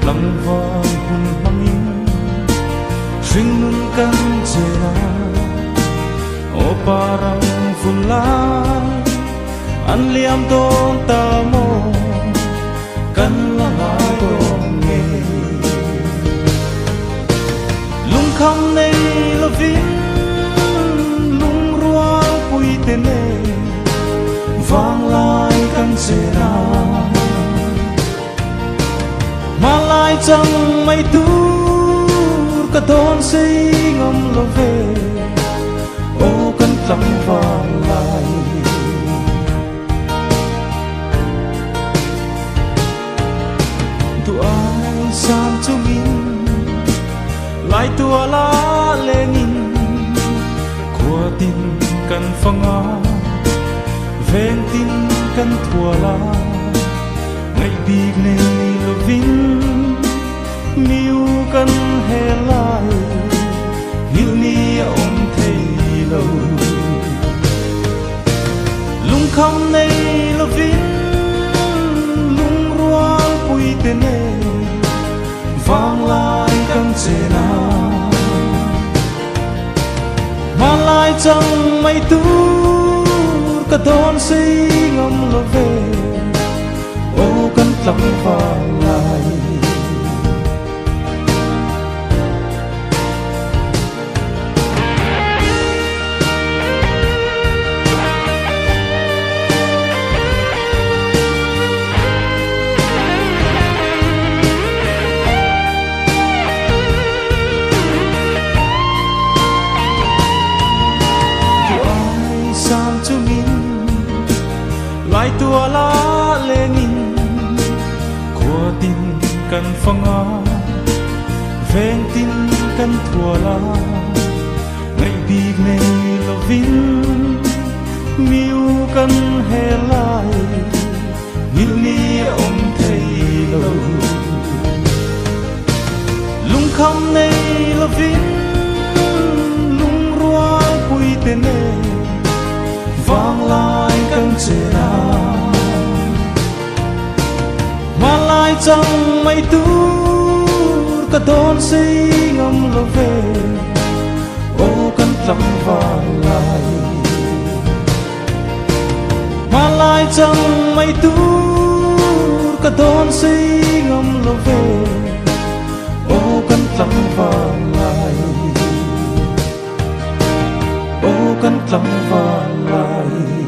lăng vang hun mangin ring nun kan chena o parang fulai an liam ton ta mo kan langai dong nghe lung kham nei lovin lung ruang pui te ne vang lai kan chena malai chẳng mây tur cả đón say ngâm lo về ô căn lắm vàng lại tu ai san cho min lại tua la lên in của tin căn phăng á ven tin căn thua la ngày đi nên lo vin miu kan he lai hil ni om thei lo lung kham nei lo vin lung ruang pui te ne vang lai kan chena ma lai chẳng mai tu ka don sei ngam lo ve ô kan tlam vang lai lại tua la lên in của tin căn phăng á ven tin căn thua la ngày đi ngày lo vin miu căn he lai hil ni om thei lo lung kham nei lo vin lung ruang pui te ne vang lai kan chena ma lai chẳng mai tur cả đón say ngâm lo về ô căn lắm vang lai ma lai chẳng mai tur cả đón say ngâm lo về ô căn lắm vang lai ô căn lắm vang lai